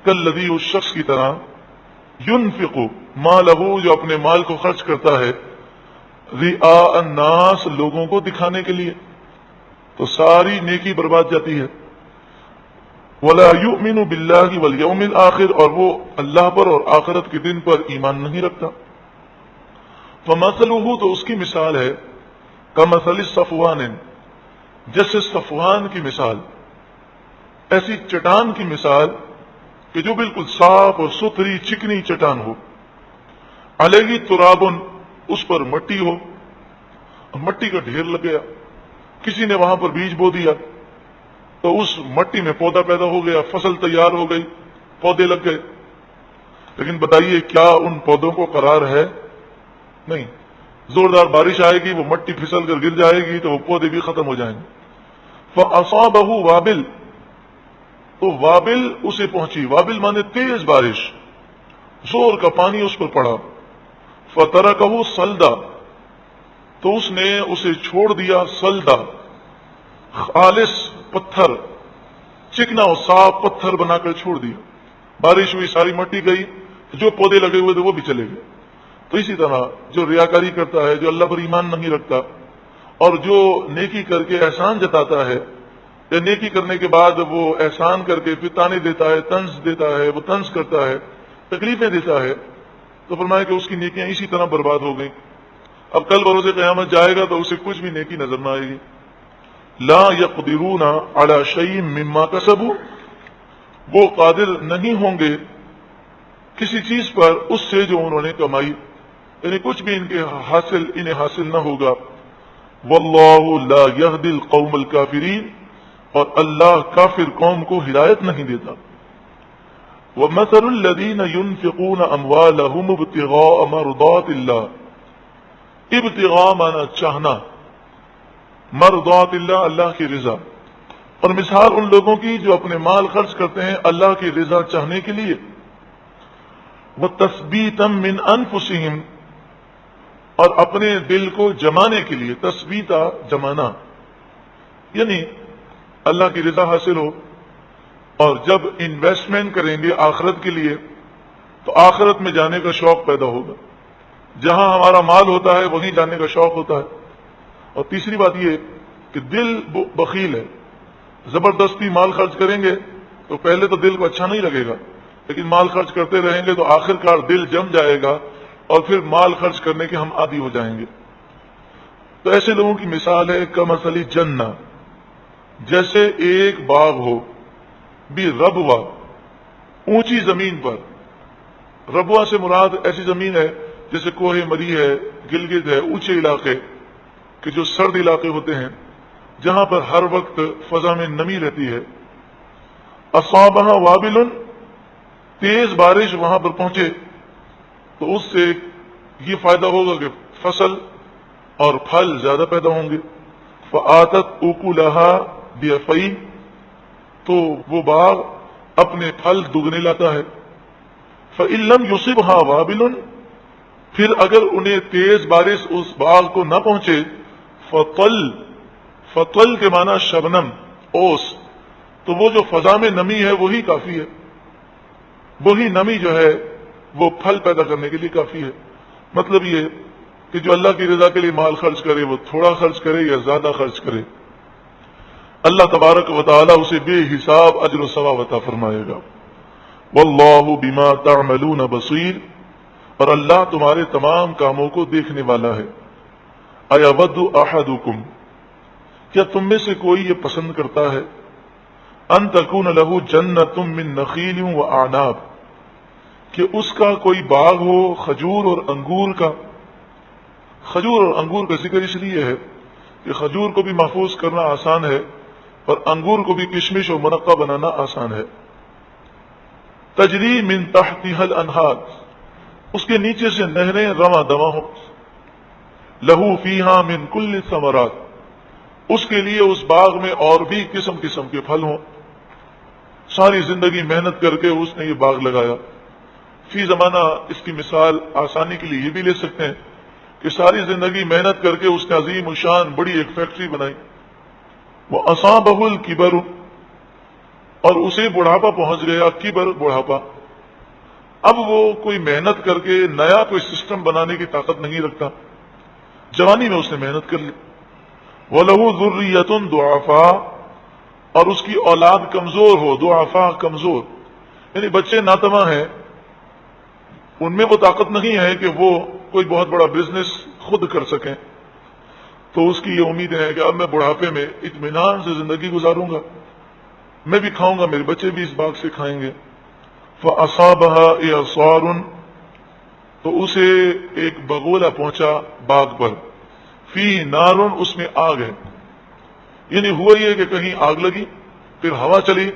کالذی اس شخص کی طرح ينفق مالہ جو اپنے مال کو خرچ کرتا ہے رئاء الناس لوگوں کو دکھانے کے لیے، تو ساری نیکی برباد جاتی ہے۔ ولا یؤمن باللہ والیوم الآخر، اور وہ اللہ پر اور آخرت کے دن پر ایمان نہیں رکھتا۔ فمثلہ تو اس کی مثال ہے کمثل صفوان، جیسے صفوان کی مثال، ایسی چٹان کی مثال کہ جو بالکل صاف اور ستھری چکنی چٹان ہو، علیہ تراب، اس پر مٹی ہو، مٹی کا ڈھیر لگ گیا، کسی نے وہاں پر بیج بو دیا تو اس مٹی میں پودا پیدا ہو گیا، فصل تیار ہو گئی، پودے لگ گئے، لیکن بتائیے کیا ان پودوں کو قرار ہے؟ نہیں، زوردار بارش آئے گی، وہ مٹی پھسل کر گر جائے گی تو وہ پودے بھی ختم ہو جائیں گے۔ فَأَصَابَهُ وابل، تو وابل اسے پہنچی، وابل مانے تیز بارش، زور کا پانی اس پر پڑا، فَتَرَكَهُ صَلْدًا، تو اس نے اسے چھوڑ دیا صلدا، خالص پتھر، چکنا اور صاف پتھر بنا کر چھوڑ دیا۔ بارش ہوئی، ساری مٹی گئی، جو پودے لگے ہوئے تھے وہ بھی چلے گئے۔ تو اسی طرح جو ریاکاری کرتا ہے، جو اللہ پر ایمان نہیں رکھتا اور جو نیکی کر کے احسان جتاتا ہے، یا نیکی کرنے کے بعد وہ احسان کر کے پھر تانے دیتا ہے، طنز دیتا ہے، وہ طنز کرتا ہے، تکلیفیں دیتا ہے، تو فرمایا کہ اس کی نیکیاں اسی طرح برباد ہو گئیں۔ اب کل بروز قیامت جائے گا تو اسے کچھ بھی نیکی نظر نہ آئے گی۔ لا یقدرون علی شیء مما کسبوا، وہ قادر نہیں ہوں گے کسی چیز پر اس سے جو انہوں نے کمائی، یعنی کچھ بھی انہیں حاصل نہ ہوگا۔ واللہ لا یہدی القوم الکافرین، اور اللہ کافر قوم کو ہدایت نہیں دیتا۔ ومثل الذین ينفقون اموالهم ابتغاء مرضات اللہ، ابتغاء مانا چاہنا، مرضات اللہ اللہ کی رضا، اور مثال ان لوگوں کی جو اپنے مال خرچ کرتے ہیں اللہ کی رضا چاہنے کے لیے، وتثبیتا من انفسہم، اور اپنے دل کو جمانے کے لیے، تثبیتا جمانا یعنی اللہ کی رضا حاصل ہو، اور جب انویسٹمنٹ کریں گے آخرت کے لیے تو آخرت میں جانے کا شوق پیدا ہوگا، جہاں ہمارا مال ہوتا ہے وہیں جانے کا شوق ہوتا ہے۔ اور تیسری بات یہ کہ دل بخیل ہے، زبردستی مال خرچ کریں گے تو پہلے تو دل کو اچھا نہیں لگے گا، لیکن مال خرچ کرتے رہیں گے تو آخر کار دل جم جائے گا اور پھر مال خرچ کرنے کے ہم عادی ہو جائیں گے۔ تو ایسے لوگوں کی مثال ہے کمثل جنہ، جیسے ایک باغ ہو، بھی ربوا، اونچی زمین پر۔ ربوا سے مراد ایسی زمین ہے جیسے کوہ مری ہے، گلگت ہے، اونچے علاقے کہ جو سرد علاقے ہوتے ہیں جہاں پر ہر وقت فضا میں نمی رہتی ہے۔ اصابہ وابل، تیز بارش وہاں پر پہنچے تو اس سے یہ فائدہ ہوگا کہ فصل اور پھل زیادہ پیدا ہوں گے۔ فآتت اکلها ضعفین، تو وہ باغ اپنے پھل دگنے لاتا ہے. فإن لم يصبها وابل، پھر اگر انہیں تیز بارش اس باغ کو نہ پہنچے، فطل کے معنی شبنم، اوس، تو وہ جو فضا میں نمی ہے وہی کافی ہے. وہی نمی جو ہے وہ پھل پیدا کرنے کے لیے کافی ہے. مطلب یہ کہ جو اللہ کی رضا کے لیے مال خرچ کرے وہ تھوڑا خرچ کرے یا زیادہ خرچ کرے، اللہ تبارک و تعالی اسے بے حساب اجر و ثواب عطا فرمائے گا. واللہ بما تعملون بصیر، اور اللہ تمہارے تمام کاموں کو دیکھنے والا ہے. ایود احدکم، کیا تم میں سے کوئی یہ پسند کرتا ہے، ان تکون لہ جنۃ من نخیل واعناب، کہ اس کا کوئی باغ ہو کھجور اور انگور کا. کھجور اور انگور کا ذکر اس لیے ہے کہ کھجور کو بھی محفوظ کرنا آسان ہے اور انگور کو بھی کشمش اور مرقہ بنانا آسان ہے. تجری من تحتها الانہار، اس کے نیچے سے نہریں رواں دواں ہوں. لہو فیہا من کل الثمرات، اس کے لیے اس باغ میں اور بھی قسم قسم کے پھل ہوں. ساری زندگی محنت کر کے اس نے یہ باغ لگایا. فی زمانہ اس کی مثال آسانی کے لیے یہ بھی لے سکتے ہیں کہ ساری زندگی محنت کر کے اس نے عظیم الشان بڑی ایک فیکٹری بنائی. وہ اصابہ الکبر، اور اسے بڑھاپا پہنچ گیا. کبر بڑھاپا. اب وہ کوئی محنت کر کے نیا کوئی سسٹم بنانے کی طاقت نہیں رکھتا، جوانی میں اس نے محنت کر لی. وَلَهُ ذُرِّيَّةٌ ضُعَفَاء، اور اس کی اولاد کمزور ہو. ضعفاء کمزور، یعنی بچے ناتواں ہیں، ان میں وہ طاقت نہیں ہے کہ وہ کوئی بہت بڑا بزنس خود کر سکیں. تو اس کی یہ امید ہے کہ اب میں بڑھاپے میں اطمینان سے زندگی گزاروں گا، میں بھی کھاؤں گا، میرے بچے بھی اس باغ سے کھائیں گے. فَأَصَابَهَا إِعْصَارٌ، تو اسے ایک بگولا پہنچا باغ پر. فی نارن، اس میں آگ ہے. یعنی ہوا یہ کہ کہیں آگ لگی، پھر ہوا چلی،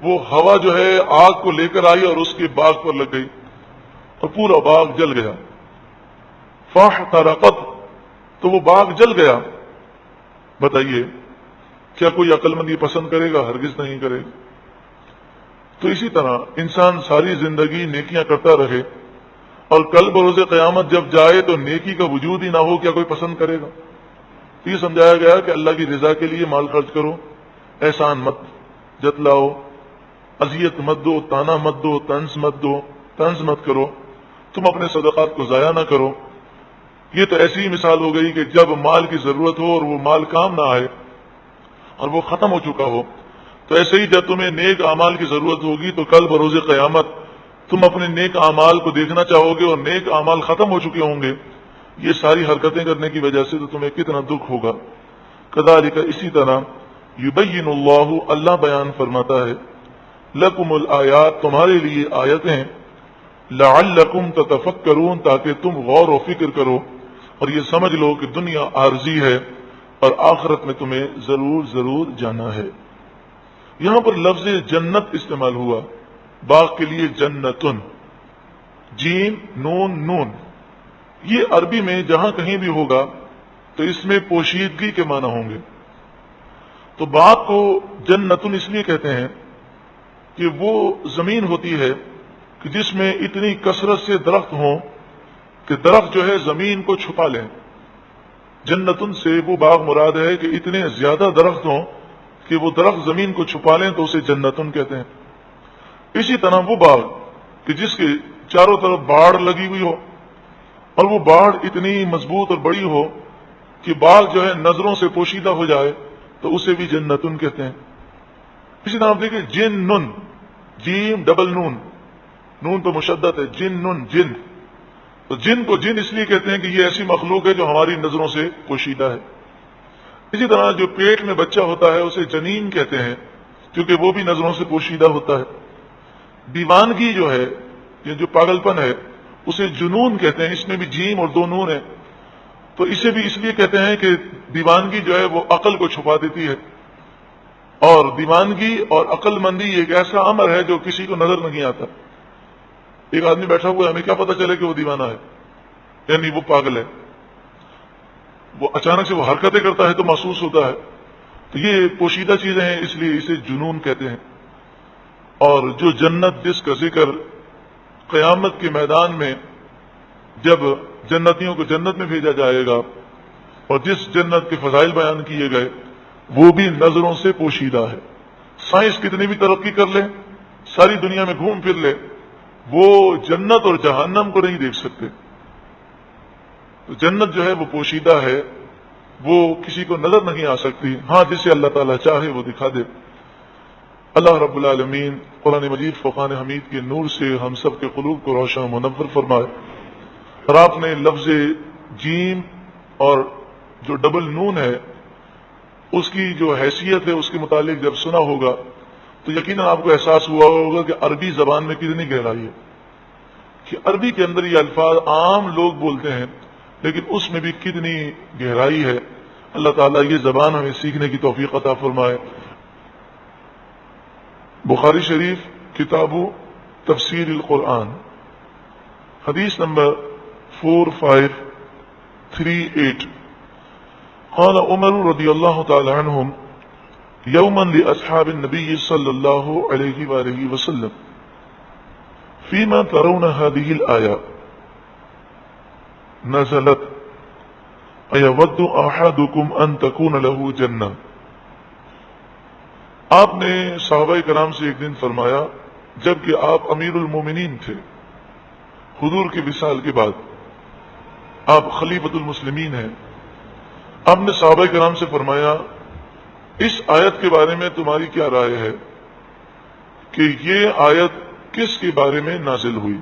وہ ہوا جو ہے آگ کو لے کر آئی اور اس کے باغ پر لگ گئی اور پورا باغ جل گیا. فاحترقت، تو وہ باغ جل گیا. بتائیے کیا کوئی عقل مند یہ پسند کرے گا؟ ہرگز نہیں کرے گا. تو اسی طرح انسان ساری زندگی نیکیاں کرتا رہے اور کل بروز قیامت جب جائے تو نیکی کا وجود ہی نہ ہو، کیا کوئی پسند کرے گا؟ تو یہ سمجھایا گیا کہ اللہ کی رضا کے لیے مال خرچ کرو، احسان مت جتلاؤ، اذیت مت دو، تانا مت دو، طنز مت کرو، تم اپنے صدقات کو ضائع نہ کرو. یہ تو ایسی ہی مثال ہو گئی کہ جب مال کی ضرورت ہو اور وہ مال کام نہ آئے اور وہ ختم ہو چکا ہو، تو ایسے ہی جب تمہیں نیک اعمال کی ضرورت ہوگی تو کل بروز قیامت تم اپنے نیک اعمال کو دیکھنا چاہو گے اور نیک اعمال ختم ہو چکے ہوں گے. یہ ساری حرکتیں کرنے کی وجہ سے تو تمہیں کتنا دکھ ہوگا. کذالک، اسی طرح، یبین اللہ، اللہ بیان فرماتا ہے، لکم الآیات، تمہارے لیے آیتیں، لعلکم تتفکرون، تاکہ تم غور و فکر کرو اور یہ سمجھ لو کہ دنیا عارضی ہے اور آخرت میں تمہیں ضرور جانا ہے. یہاں پر لفظ جنت استعمال ہوا باغ کے لیے، جنتن، جیم نون. یہ عربی میں جہاں کہیں بھی ہوگا تو اس میں پوشیدگی کے معنی ہوں گے. تو باغ کو جنتن اس لیے کہتے ہیں کہ وہ زمین ہوتی ہے کہ جس میں اتنی کثرت سے درخت ہوں کہ درخت جو ہے زمین کو چھپا لیں. جنتن سے وہ باغ مراد ہے کہ اتنے زیادہ درخت ہوں کہ وہ درخت زمین کو چھپا لیں تو اسے جنتن کہتے ہیں. اسی طرح وہ باغ کہ جس کے چاروں طرف باڑ لگی ہوئی ہو اور وہ باڑ اتنی مضبوط اور بڑی ہو کہ باغ جو ہے نظروں سے پوشیدہ ہو جائے تو اسے بھی جنتن کہتے ہیں. اسی طرح آپ دیکھیں جن، جیم ڈبل نون تو مشدد ہے، جن. تو جن کو جن اس لیے کہتے ہیں کہ یہ ایسی مخلوق ہے جو ہماری نظروں سے پوشیدہ ہے. اسی طرح جو پیٹ میں بچہ ہوتا ہے اسے جنین کہتے ہیں کیونکہ وہ بھی نظروں سے پوشیدہ ہوتا ہے. دیوانگی جو ہے، یہ جو پاگل پن ہے، اسے جنون کہتے ہیں. اس میں بھی جیم اور 2 نون ہے. تو اسے بھی اس لیے کہتے ہیں کہ دیوانگی جو ہے وہ عقل کو چھپا دیتی ہے، اور دیوانگی اور عقل مندی ایک ایسا امر ہے جو کسی کو نظر نہیں آتا. ایک آدمی بیٹھا ہوا ہے، ہمیں کیا پتا چلے کہ وہ دیوانہ ہے، یعنی وہ پاگل ہے. وہ اچانک سے وہ حرکتیں کرتا ہے تو محسوس ہوتا ہے. تو یہ پوشیدہ چیزیں ہیں، اس لیے اسے جنون کہتے ہیں. اور جو جنت جس کا ذکر قیامت کے میدان میں جب جنتیوں کو جنت میں بھیجا جائے گا اور جس جنت کے فضائل بیان کیے گئے وہ بھی نظروں سے پوشیدہ ہے. سائنس کتنی بھی ترقی کر لے، ساری دنیا میں گھوم پھر لے، وہ جنت اور جہنم کو نہیں دیکھ سکتے. تو جنت جو ہے وہ پوشیدہ ہے، وہ کسی کو نظر نہیں آ سکتی. ہاں جسے اللہ تعالیٰ چاہے وہ دکھا دے. اللہ رب العالمین قرآن مجید فرقان حمید کے نور سے ہم سب کے قلوب کو روشن و منور فرمائے. اور آپ نے لفظ جیم اور جو ڈبل نون ہے اس کی جو حیثیت ہے اس کے متعلق جب سنا ہوگا تو یقیناً آپ کو احساس ہوا ہوگا کہ عربی زبان میں کتنی گہرائی ہے، کہ عربی کے اندر یہ الفاظ عام لوگ بولتے ہیں لیکن اس میں بھی کتنی گہرائی ہے. اللہ تعالیٰ یہ زبان ہمیں سیکھنے کی توفیق عطا فرمائے. بخاری شریف کتاب تفسیر القرآن حدیث نمبر 4538 قال عمر رضی اللہ تعالی عنہم یوما لاصحاب النبی صلی اللہ علیہ وآلہ وسلم فيما ترون هذه الآية نزلت أيود أحدكم أن تكون له جنة. آپ نے صحابہ کرام سے ایک دن فرمایا جبکہ آپ امیر المومنین تھے، حضور کے وصال کے بعد آپ خلیفۃ المسلمین ہیں. آپ نے صحابہ کرام سے فرمایا اس آیت کے بارے میں تمہاری کیا رائے ہے کہ یہ آیت کس کے بارے میں نازل ہوئی؟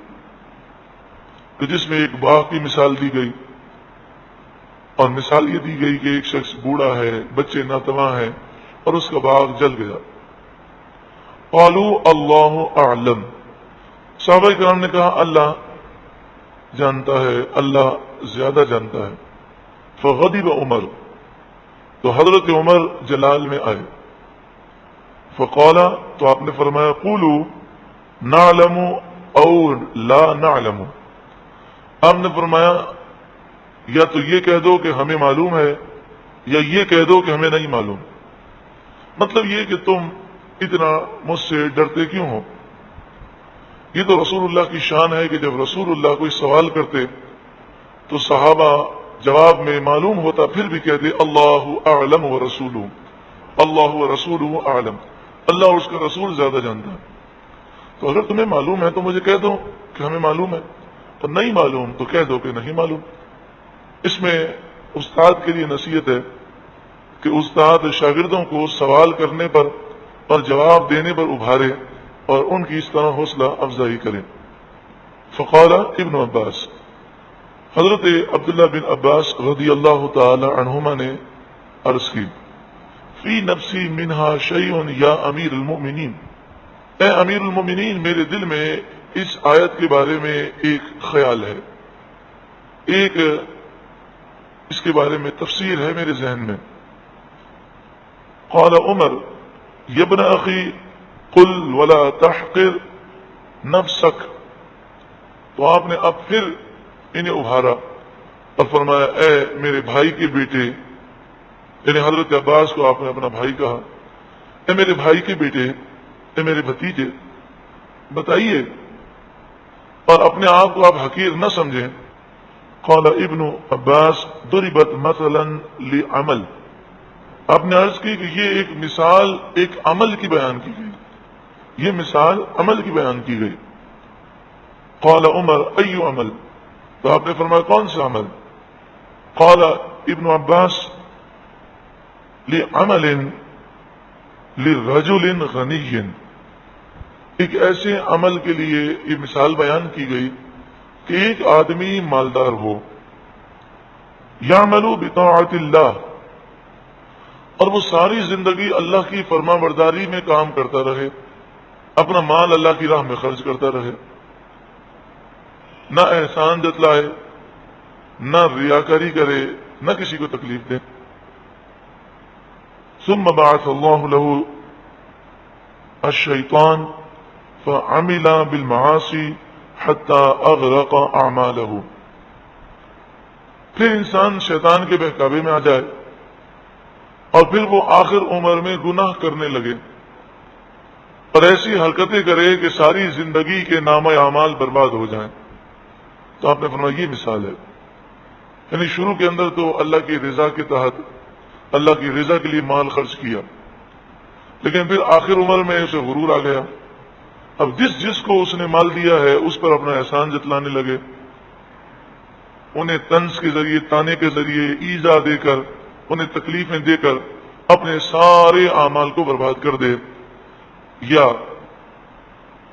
کہ جس میں ایک باغ کی مثال دی گئی اور مثال یہ دی گئی کہ ایک شخص بوڑھا ہے، بچے ناتواں ہیں اور اس کا باغ جل گیا. قالوا اللہ اعلم، صحابہ کرام نے کہا اللہ جانتا ہے، اللہ زیادہ جانتا ہے. فغضب عمر، تو حضرت عمر جلال میں آئے. فقال، تو آپ نے فرمایا قولوا نعلم او لا نعلم، آپ نے فرمایا یا تو یہ کہہ دو کہ ہمیں معلوم ہے یا یہ کہہ دو کہ ہمیں نہیں معلوم. مطلب یہ کہ تم اتنا مجھ سے ڈرتے کیوں ہو؟ یہ تو رسول اللہ کی شان ہے کہ جب رسول اللہ کوئی سوال کرتے تو صحابہ جواب میں معلوم ہوتا پھر بھی کہتے اللہ اعلم و رسولہ، اللہ و رسولہ اعلم، اللہ اور اس کا رسول زیادہ جانتا ہے. تو اگر تمہیں معلوم ہے تو مجھے کہہ دو کہ ہمیں معلوم ہے، اور نہیں معلوم تو کہہ دو کہ نہیں معلوم. اس میں استاد کے لیے نصیحت ہے کہ استاد شاگردوں کو سوال کرنے پر اور جواب دینے پر ابھارے اور ان کی اس طرح حوصلہ افزائی کرے. فقال ابن عباس، حضرت عبداللہ بن عباس رضی اللہ تعالی عنہما نے عرض کی فی نفسی منہا شیء یا امیر المؤمنین، اے امیر المؤمنین میرے دل میں اس آیت کے بارے میں ایک خیال ہے، ایک اس کے بارے میں تفسیر ہے میرے ذہن میں. قال عمر یا ابن اخی قل ولا تحقر نفسک، تو آپ نے اب پھر انہیں ابھارا اور فرمایا اے میرے بھائی کے بیٹے، یعنی حضرت عباس کو آپ نے اپنا بھائی کہا، اے میرے بھائی کے بیٹے، اے میرے بھتیجے، بتائیے اور اپنے آپ کو آپ حقیر نہ سمجھیں. قال ابن عباس ضربت مثلا لعمل، آپ نے عرض کی کہ یہ ایک مثال ایک عمل کی بیان کی گئی، یہ مثال عمل کی بیان کی گئی. قال عمر ای عمل، تو آپ نے فرمایا کون سا عمل؟ قال ابن عباس لعمل لرجل غنی، ایک ایسے عمل کے لیے یہ مثال بیان کی گئی کہ ایک آدمی مالدار ہو، یعمل بطاعت اللہ، اور وہ ساری زندگی اللہ کی فرما برداری میں کام کرتا رہے، اپنا مال اللہ کی راہ میں خرچ کرتا رہے، نہ احسان جتلائے، نہ ریاکاری کرے، نہ کسی کو تکلیف دے. ثم بعث اللہ له الشیطان فعمل بالمعاصی حتی اغرق اعمالہ، پھر انسان شیطان کے بہکاوے میں آ جائے اور پھر وہ آخر عمر میں گناہ کرنے لگے اور ایسی حرکتیں کرے کہ ساری زندگی کے نامہ اعمال برباد ہو جائیں. تو آپ نے فرمایا یہ مثال ہے. یعنی شروع کے اندر تو اللہ کی رضا کے تحت اللہ کی رضا کے لیے مال خرچ کیا، لیکن پھر آخر عمر میں اسے غرور آ گیا. اب جس کو اس نے مال دیا ہے اس پر اپنا احسان جتلانے لگے، انہیں طنز کے ذریعے، تانے کے ذریعے، ایذا دے کر، انہیں تکلیفیں دے کر اپنے سارے اعمال کو برباد کر دے. یا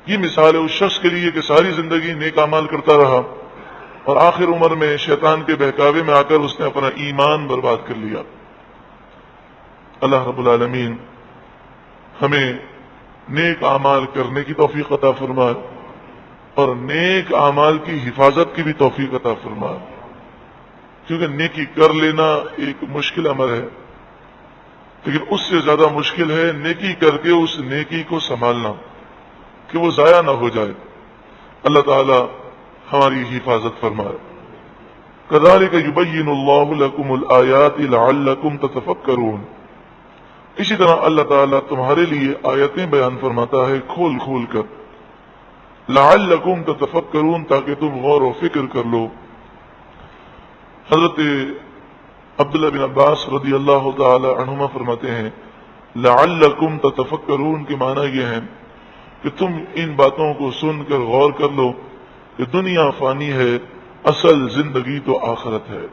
یہ مثال ہے اس شخص کے لیے کہ ساری زندگی نیک اعمال کرتا رہا اور آخر عمر میں شیطان کے بہکاوے میں آ کر اس نے اپنا ایمان برباد کر لیا. اللہ رب العالمین ہمیں نیک اعمال کرنے کی توفیق عطا فرمائے اور نیک اعمال کی حفاظت کی بھی توفیق عطا فرمائے، کیونکہ نیکی کر لینا ایک مشکل امر ہے، لیکن اس سے زیادہ مشکل ہے نیکی کر کے اس نیکی کو سنبھالنا کہ وہ ضائع نہ ہو جائے. اللہ تعالی ہماری حفاظت فرمائے. کذالک یبین اللہ لکم الآیات لعلکم تتفکرون. اسی طرح اللہ تعالیٰ تمہارے لیے آیتیں بیان فرماتا ہے کھول کھول کر، لعلکم تتفکرون، تاکہ تم غور و فکر کر لو. حضرت عبداللہ بن عباس رضی اللہ تعالی عنہما فرماتے ہیں لعلکم تتفکرون کے معنی یہ ہے کہ تم ان باتوں کو سن کر غور کر لو کہ دنیا فانی ہے، اصل زندگی تو آخرت ہے.